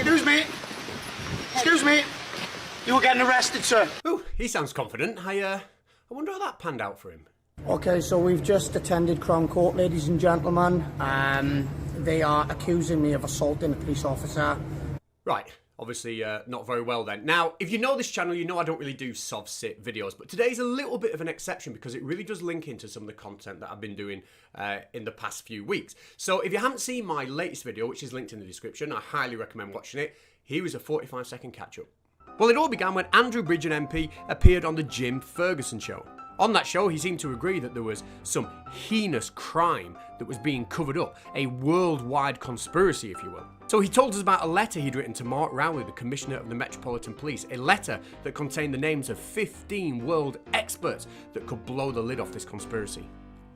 Excuse me. Excuse me. You were getting arrested, sir. Ooh, he sounds confident. I wonder how that panned out for him. Okay, so we've just attended Crown Court, ladies and gentlemen. They are accusing me of assaulting a police officer. Right, obviously not very well then. Now, if you know this channel, you know I don't really do soft-sit videos, but today's a little bit of an exception because it really does link into some of the content that I've been doing in the past few weeks. So if you haven't seen my latest video, which is linked in the description, I highly recommend watching it. Here is a 45-second catch-up. Well, it all began when Andrew Bridgen MP appeared on the Jim Ferguson show. On that show, he seemed to agree that there was some heinous crime that was being covered up, a worldwide conspiracy, if you will. So he told us about a letter he'd written to Mark Rowley, the Commissioner of the Metropolitan Police, a letter that contained the names of 15 world experts that could blow the lid off this conspiracy.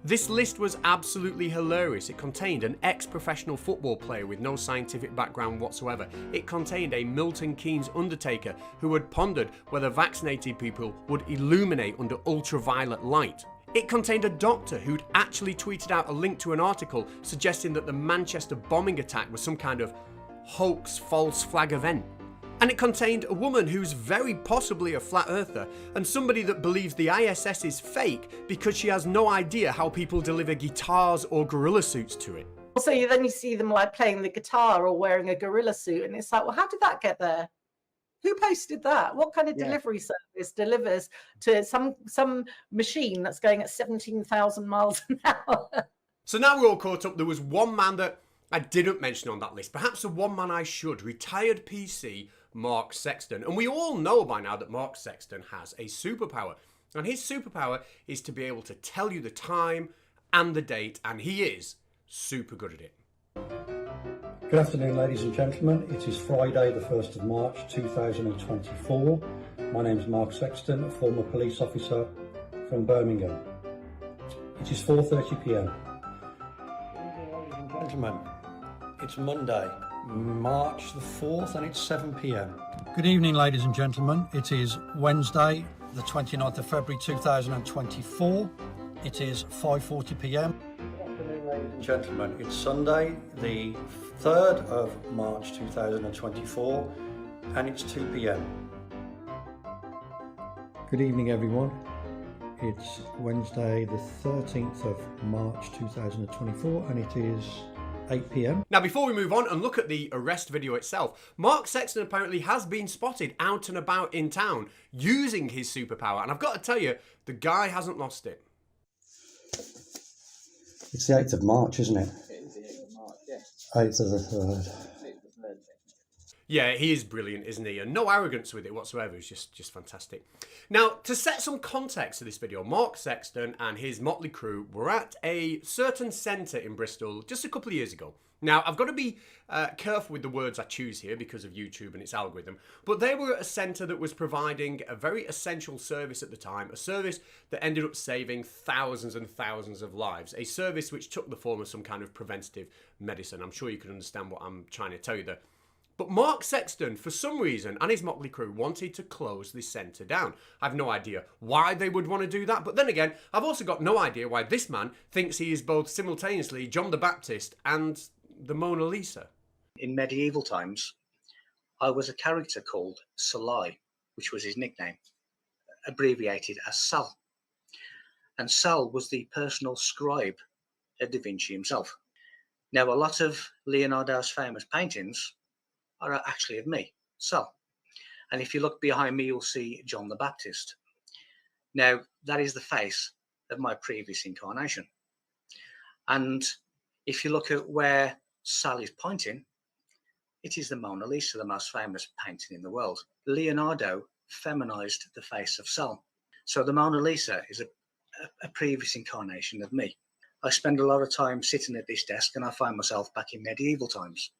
This list was absolutely hilarious. It contained an ex-professional football player with no scientific background whatsoever. It contained a Milton Keynes undertaker who had pondered whether vaccinated people would illuminate under ultraviolet light. It contained a doctor who'd actually tweeted out a link to an article suggesting that the Manchester bombing attack was some kind of hoax false flag event. And it contained a woman who's very possibly a flat earther and somebody that believes the ISS is fake because she has no idea how people deliver guitars or gorilla suits to it. So then you see them like playing the guitar or wearing a gorilla suit, and it's like, well, how did that get there? Who posted that? What kind of delivery service delivers to some machine that's going at 17,000 miles an hour? So now we're all caught up. There was one man that I didn't mention on that list, perhaps the one man I should, retired PC Mark Sexton. And we all know by now that Mark Sexton has a superpower. And his superpower is to be able to tell you the time and the date, and he is super good at it. Good afternoon, ladies and gentlemen. It is Friday the 1st of March 2024. My name is Mark Sexton, a former police officer from Birmingham. It is 4:30 p.m. Ladies and gentlemen, it's Monday, March the 4th, and it's 7 p.m. Good evening, ladies and gentlemen. It is Wednesday, the 29th of February 2024. It is 5:40 p.m. Good afternoon, ladies and gentlemen. It's Sunday, the 3rd of March 2024, and it's 2 p.m. Good evening, everyone. It's Wednesday, the 13th of March 2024, and it is 8 p.m. Now, before we move on and look at the arrest video itself, Mark Sexton apparently has been spotted out and about in town using his superpower. And I've got to tell you, the guy hasn't lost it. It's the 8th of March, isn't it? It is the 8th of March, yes. 8th of the 3rd. 8th of the 3rd. Yeah, he is brilliant, isn't he? And no arrogance with it whatsoever. It's just fantastic. Now, to set some context to this video, Mark Sexton and his motley crew were at a certain centre in Bristol just a couple of years ago. Now, I've got to be careful with the words I choose here because of YouTube and its algorithm, but they were at a centre that was providing a very essential service at the time, a service that ended up saving thousands and thousands of lives, a service which took the form of some kind of preventative medicine. I'm sure you can understand what I'm trying to tell you there. But Mark Sexton, for some reason, and his motley crew wanted to close this centre down. I've no idea why they would want to do that, but then again, I've also got no idea why this man thinks he is both simultaneously John the Baptist and the Mona Lisa. In medieval times, I was a character called Salai, which was his nickname, abbreviated as Sal. And Sal was the personal scribe of Da Vinci himself. Now, a lot of Leonardo's famous paintings are actually of me, Sal. And if you look behind me, you'll see John the Baptist. Now, that is the face of my previous incarnation. And if you look at where Sal is pointing, it is the Mona Lisa, the most famous painting in the world. Leonardo feminized the face of Sal. So the Mona Lisa is a previous incarnation of me. I spend a lot of time sitting at this desk and I find myself back in medieval times.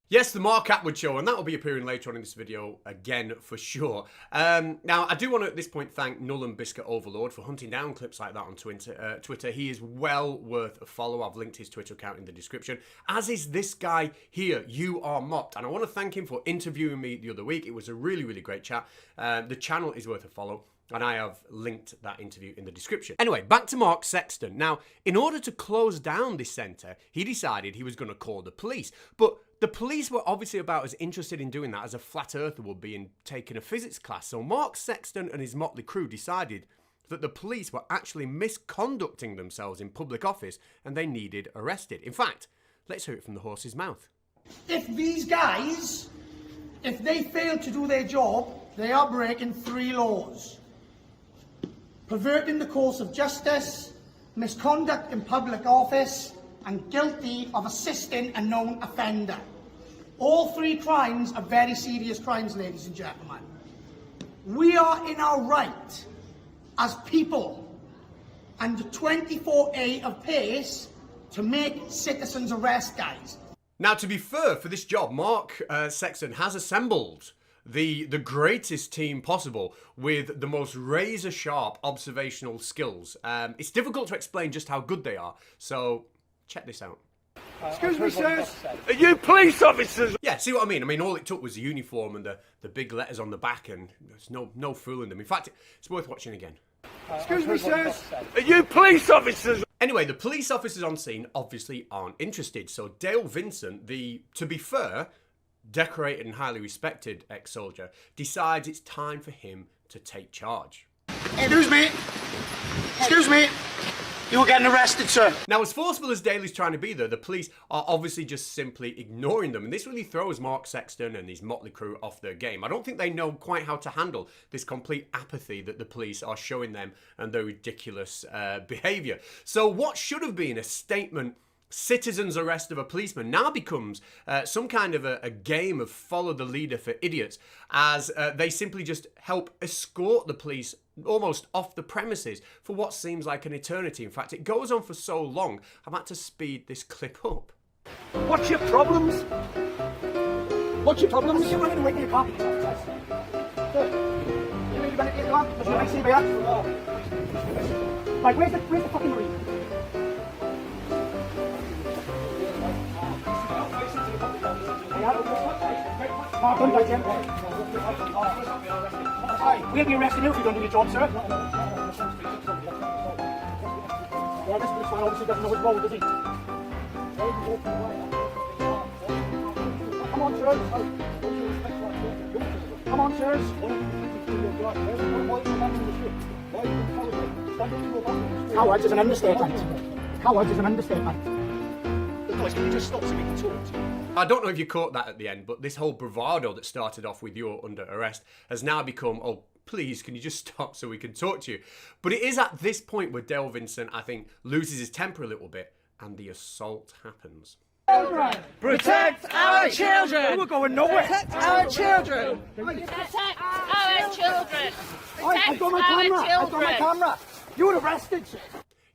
Yes, the Mark Atwood Show, and that will be appearing later on in this video again for sure. Now, I do want to at this point thank Null and Biscuit Overlord for hunting down clips like that on Twitter. He is well worth a follow. I've linked his Twitter account in the description, as is this guy here, You Are Mocked. And I want to thank him for interviewing me the other week. It was a really, really great chat. The channel is worth a follow, and I have linked that interview in the description. Anyway, back to Mark Sexton. Now, in order to close down this centre, he decided he was going to call the police. But the police were obviously about as interested in doing that as a flat earther would be in taking a physics class, so Mark Sexton and his motley crew decided that the police were actually misconducting themselves in public office and they needed arrested. In fact, let's hear it from the horse's mouth. If these guys, if they fail to do their job, they are breaking 3 laws. Perverting the course of justice, misconduct in public office, and guilty of assisting a known offender. All 3 crimes are very serious crimes, ladies and gentlemen. We are in our right as people under 24A of PACE to make citizens arrest, guys. Now, to be fair, for this job, Mark Sexton has assembled the greatest team possible with the most razor-sharp observational skills. It's difficult to explain just how good they are, so check this out. Excuse me, sirs. Are you police officers? Yeah, see what I mean? I mean, all it took was the uniform and the big letters on the back, and there's no fooling them. In fact, it's worth watching again. Excuse me, sirs. Are you police officers? Anyway, the police officers on scene obviously aren't interested, so Dale Vincent, the, to be fair, decorated and highly respected ex-soldier, decides it's time for him to take charge. Excuse me. Excuse me. You were getting arrested, sir. Now, as forceful as Dale is trying to be there, the police are obviously just simply ignoring them, and this really throws Mark Sexton and his motley crew off their game. I don't think they know quite how to handle this complete apathy that the police are showing them and their ridiculous behaviour. So what should have been a statement, citizens' arrest of a policeman, now becomes some kind of a game of follow the leader for idiots, as they simply just help escort the police almost off the premises for what seems like an eternity. In fact, it goes on for so long, I've had to speed this clip up. What's your problems? What's your problem? You're running away from your car. You mean you better get your car? There's no AC here. Right, where's the fucking marine? We'll be arresting you if you don't do your job, sir. Yeah, this policeman obviously doesn't know what's wrong, does he? Come on, sirs. Come on, sirs. Cowards is an understatement. Cowards is an understatement. Guys, can you just stop so we can talk? I don't know if you caught that at the end, but this whole bravado that started off with "you're under arrest" has now become, "oh, please, can you just stop so we can talk to you?" But it is at this point where Dale Vincent, I think, loses his temper a little bit and the assault happens. Protect our children! We're going nowhere! Protect our children! Protect our children! I've got my camera! I've got my camera! You were arrested, sir!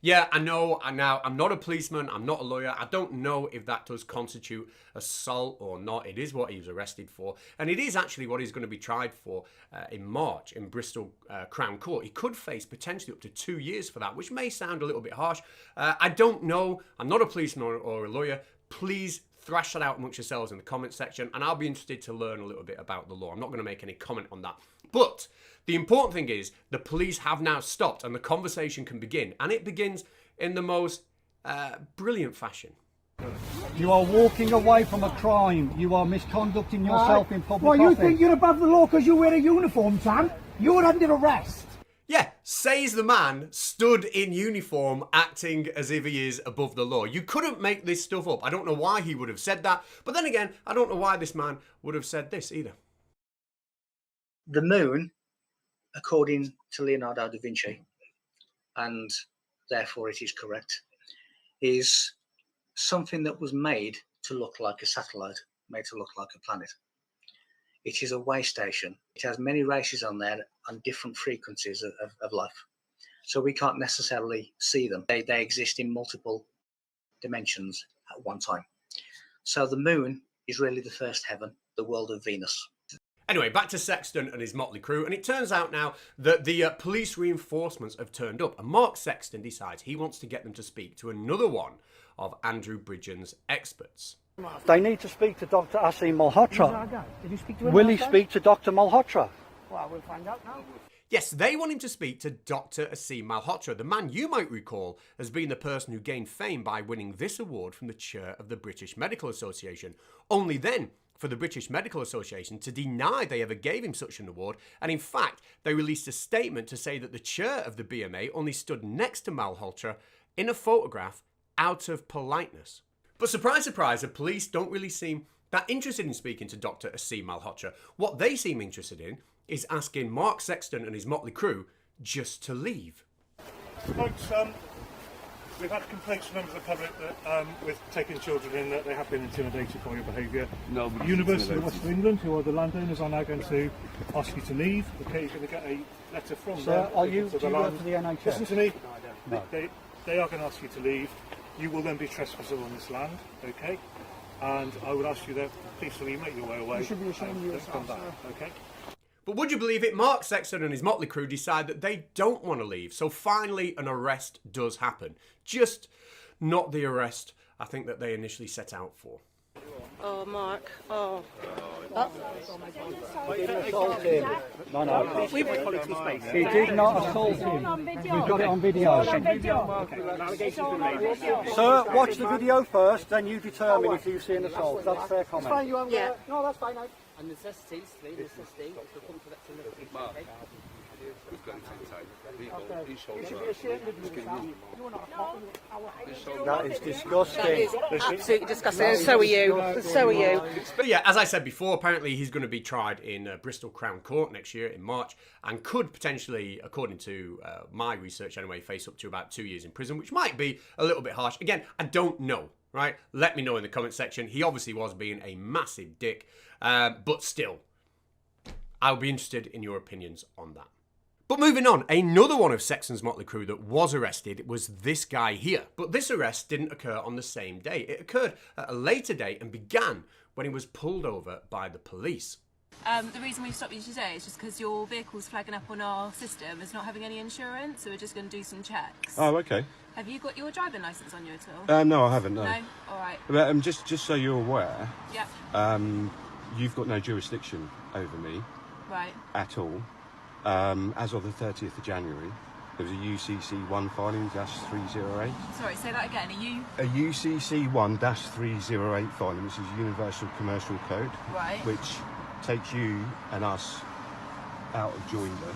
Yeah, I know, and now I'm not a policeman, I'm not a lawyer, I don't know if that does constitute assault or not. It is what he was arrested for, and it is actually what he's going to be tried for in March in Bristol Crown Court. He could face potentially up to 2 years for that, which may sound a little bit harsh. I don't know, I'm not a policeman or a lawyer. Please thrash that out amongst yourselves in the comment section, and I'll be interested to learn a little bit about the law. I'm not going to make any comment on that. But the important thing is the police have now stopped and the conversation can begin, and it begins in the most brilliant fashion. You are walking away from a crime. You are misconducting yourself in public Well, you office. think you're above the law because you wear a uniform, Sam? You're under arrest. Yeah, says the man stood in uniform acting as if he is above the law. You couldn't make this stuff up. I don't know why he would have said that, but then again, I don't know why this man would have said this either. The moon, according to Leonardo da Vinci, and therefore it is correct, is something that was made to look like a satellite, made to look like a planet. It is a way station. It has many races on there on different frequencies of life. So we can't necessarily see them. They exist in multiple dimensions at one time. So the moon is really the first heaven, the world of Venus. Anyway, back to Sexton and his motley crew, and it turns out now that the police reinforcements have turned up, and Mark Sexton decides he wants to get them to speak to another one of Andrew Bridgen's experts. They need to speak to Dr. Asim Malhotra. Did you speak to him? Will he speak to Dr. Malhotra? Well, we'll find out now. Yes, they want him to speak to Dr. Asim Malhotra, the man you might recall as being the person who gained fame by winning this award from the chair of the British Medical Association. Only then for the British Medical Association to deny they ever gave him such an award, and in fact, they released a statement to say that the chair of the BMA only stood next to Malhotra in a photograph out of politeness. But surprise, surprise, the police don't really seem that interested in speaking to Dr. Asim Malhotra. What they seem interested in is asking Mark Sexton and his motley crew just to leave. Folks, we've had complaints from members of the public that with taking children in that they have been intimidated by your behaviour. No, the University of West England, who are the landowners, are now going to ask you to leave. Okay, you're going to get a letter from them. Sir, do you the work for the NHS? Listen to me. No. They are going to ask you to leave. You will then be trespassers on this land, okay? And I would ask you that peacefully make your way away. You should be ashamed of yourself, come back, sir. okay? But would you believe it, Mark Sexton and his motley crew decide that they don't want to leave. So finally an arrest does happen. Just not the arrest I think that they initially set out for. Oh, Mark. Oh. He didn't assault him. No. He did not assault him. We've got it on video. Sir, watch the video first, then you determine if you see an assault. That's fair comment. It's fine, you haven't Yeah. got it. No, that's fine. And necessity, You should be ashamed of yourself. You're not a cop in our That is disgusting. Absolutely disgusting. So are you. So are you. But yeah, as I said before, apparently he's going to be tried in Bristol Crown Court next year in March and could potentially, according to my research anyway, face up to about 2 years in prison, which might be a little bit harsh. Again, I don't know, right? Let me know in the comment section. He obviously was being a massive dick, but still, I'll be interested in your opinions on that. But moving on, another one of Sexton's motley crew that was arrested was this guy here. But this arrest didn't occur on the same day. It occurred at a later date and began when he was pulled over by the police. The reason we've stopped you today is just because your vehicle's flagging up on our system as not having any insurance, so we're just going to do some checks. Oh, okay. Have you got your driving licence on you at all? No, I haven't, no. No? All right. But just so you're aware, Yep. you've got no jurisdiction over me Right. at all. As of the 30th of January, there was a UCC1 filing -308. Sorry, say that again. Are you... A UCC1-308 filing, which is Universal Commercial Code, Right. which takes you and us out of joinder.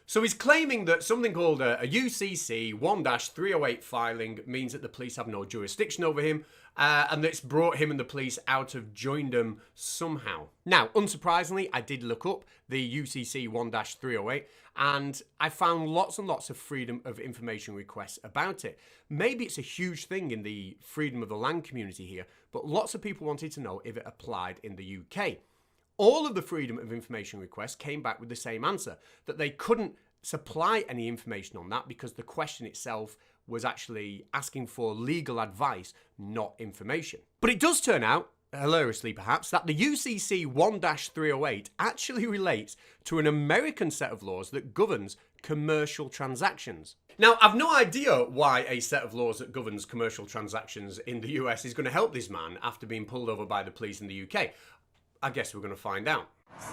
So he's claiming that something called a UCC 1-308 filing means that the police have no jurisdiction over him, and that's brought him and the police out of joindom somehow. Now, unsurprisingly, I did look up the UCC 1-308, and I found lots and lots of freedom of information requests about it. Maybe it's a huge thing in the freedom of the land community here, but lots of people wanted to know if it applied in the UK. All of the freedom of information requests came back with the same answer, that they couldn't supply any information on that because the question itself was actually asking for legal advice, not information. But it does turn out, hilariously perhaps, that the UCC 1-308 actually relates to an American set of laws that governs commercial transactions. Now, I've no idea why a set of laws that governs commercial transactions in the US is going to help this man after being pulled over by the police in the UK. I guess we're going to find out.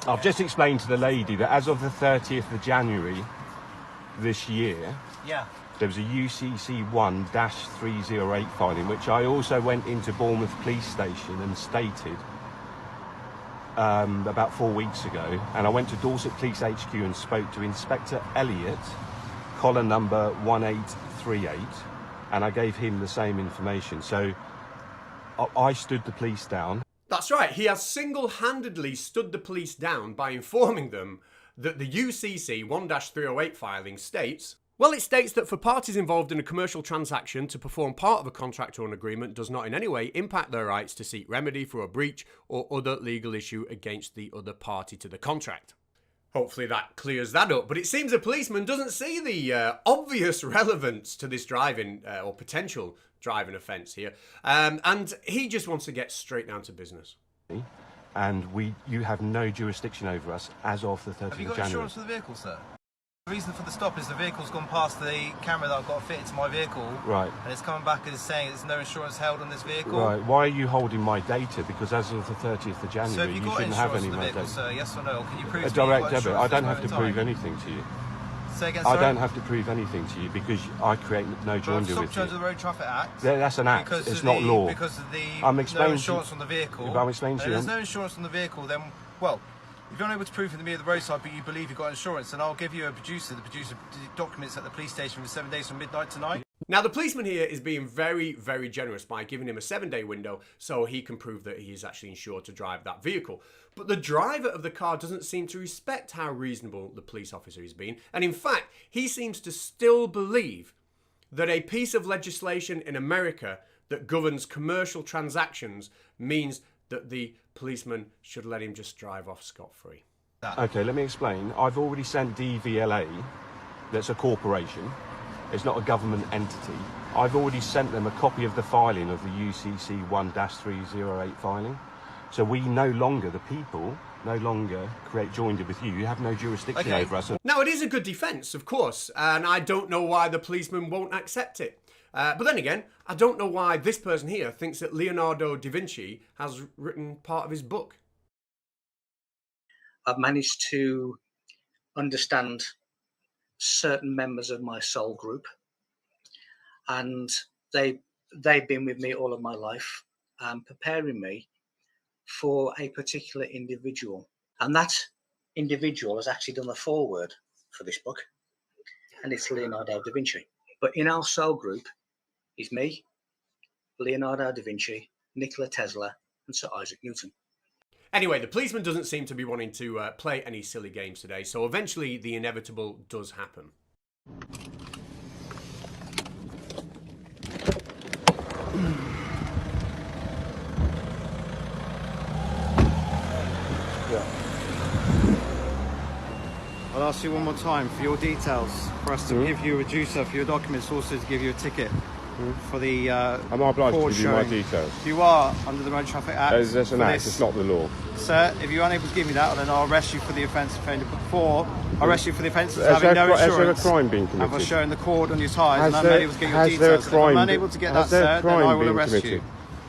I've just explained to the lady that as of the 30th of January this year, there was a UCC 1-308 filing, which I also went into Bournemouth Police Station and stated about 4 weeks ago. And I went to Dorset Police HQ and spoke to Inspector Elliott, collar number 1838, and I gave him the same information. So I stood the police down. That's right, he has single-handedly stood the police down by informing them that the UCC 1-308 filing states, well, it states that for parties involved in a commercial transaction to perform part of a contract or an agreement does not in any way impact their rights to seek remedy for a breach or other legal issue against the other party to the contract. Hopefully that clears that up, but it seems a policeman doesn't see the obvious relevance to this driving or potential driving offence here, and he just wants to get straight down to business. And you have no jurisdiction over us as of the 30th of January. Have you got insurance for the vehicle, sir? The reason for the stop is the vehicle's gone past the camera that I've got fitted to my vehicle. Right. And it's coming back as saying there's no insurance held on this vehicle. Right. Why are you holding my data? Because as of the 30th of January, so have you shouldn't have any of my vehicle, data. Sir? Yes or no? Can you prove a to me direct you've got debit. insurance I don't at have this to moment in prove time? anything to you. Say again, I sorry? don't have to prove anything to you because I create no joinder Stop with terms you. of the Road Traffic Act. That's an act. Because It's of not the, law. Because of the I'm no explaining insurance on the vehicle. If I'm explaining to And you, there's no insurance on the vehicle, then, well, if you're unable to prove to me at the roadside, but you believe you've got insurance, then I'll give you a producer. The producer documents at the police station for 7 days from midnight tonight. Now, the policeman here is being very, very generous by giving him a 7-day window so he can prove that he is actually insured to drive that vehicle. But the driver of the car doesn't seem to respect how reasonable the police officer is being. And in fact, he seems to still believe that a piece of legislation in America that governs commercial transactions means that the policeman should let him just drive off scot-free. Okay, let me explain. I've already sent DVLA, that's a corporation. It's not a government entity. I've already sent them a copy of the filing of the UCC 1-308 filing. So we no longer, the people, no longer create joinder with you. You have no jurisdiction over us. Now, it is a good defence, of course, and I don't know why the policeman won't accept it. But then again, I don't know why this person here thinks that Leonardo da Vinci has written part of his book. I've managed to understand certain members of my soul group, and they've been with me all of my life, preparing me for a particular individual. And that individual has actually done the foreword for this book, and it's Leonardo da Vinci. But in our soul group is me, Leonardo da Vinci, Nikola Tesla, and Sir Isaac Newton. Anyway, the policeman doesn't seem to be wanting to play any silly games today, so eventually the inevitable does happen. I'll ask you one more time for your details, for us to give you a reducer for your documents, also to give you a ticket for the Am I obliged to give you my details? You are, under the Road Traffic Act. That's an act, it's not the law. Sir, if you're unable to give me that, then I'll arrest you for the offence of failing to put forward. I'll arrest you for the offence of having no insurance. Has there a crime been committed? And for showing the cord on your tyres, and I'm unable to get your details. If I'm unable to get that, sir, then I will arrest you.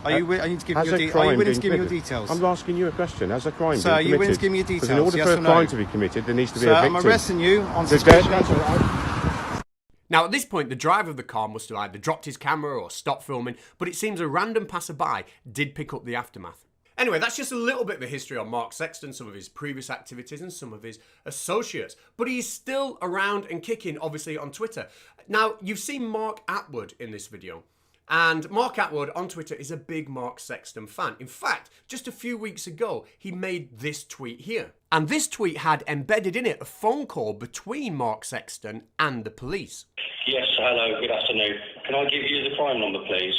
Are you willing to give me your details? Are you willing to give me your details? I'm asking you a question. Has a crime been committed? Sir, are you willing to give me your details? Because in order yes for or a no? crime to be committed, there needs to be a victim. I'm arresting you on suspicion. Now, at this point, the driver of the car must have either dropped his camera or stopped filming, but it seems a random passerby did pick up the aftermath. Anyway, that's just a little bit of the history on Mark Sexton, some of his previous activities and some of his associates. But he's still around and kicking, obviously, on Twitter. Now, you've seen Mark Atwood in this video. And Mark Atwood on Twitter is a big Mark Sexton fan. In fact, just a few weeks ago, he made this tweet here. And this tweet had embedded in it a phone call between Mark Sexton and the police. Yes, hello, good afternoon. Can I give you the crime number, please?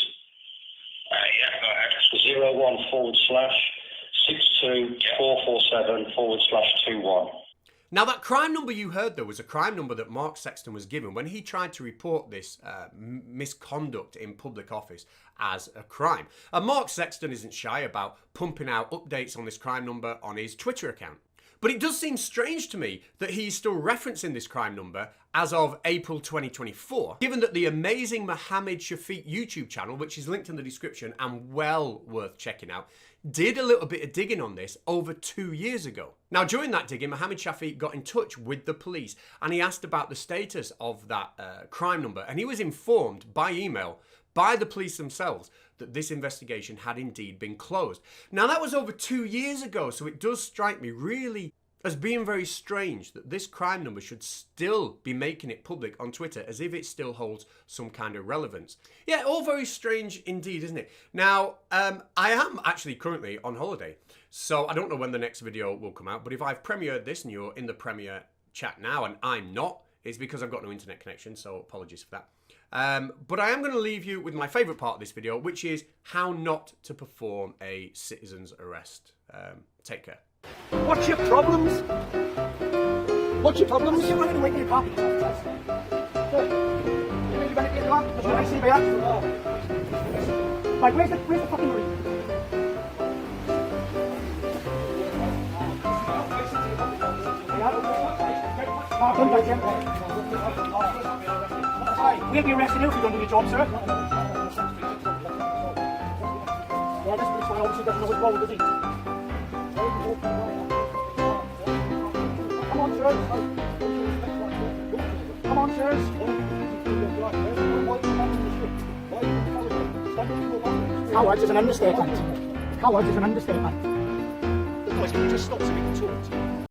Yeah, go ahead. 01//62447/21. Now, that crime number you heard, though, was a crime number that Mark Sexton was given when he tried to report this misconduct in public office as a crime. And Mark Sexton isn't shy about pumping out updates on this crime number on his Twitter account. But it does seem strange to me that he's still referencing this crime number as of April 2024, given that the amazing Mohammed Shafiq YouTube channel, which is linked in the description and well worth checking out, did a little bit of digging on this over 2 years ago. Now, during that digging, Mohammed Shafiq got in touch with the police and he asked about the status of that crime number, and he was informed by email by the police themselves that this investigation had indeed been closed. Now, that was over 2 years ago, so it does strike me really as being very strange that this crime number should still be making it public on Twitter as if it still holds some kind of relevance. Yeah, all very strange indeed, isn't it? Now, I am actually currently on holiday, so I don't know when the next video will come out, but if I've premiered this and you're in the premiere chat now and I'm not, it's because I've got no internet connection, so apologies for that. But I am going to leave you with my favourite part of this video, which is how not to perform a citizen's arrest. Take care. What's your problems? What's your problems? You're not going to wake your coffee. Like, where's the fucking marine? We'll be arresting you if you don't do your job, sir. Yeah, this policeman obviously doesn't know what's wrong, does he? Come on, sir. Come on, sirs. Cowards is an understatement. Cowards is an understatement. Guys, can you just stop so we can talk to you?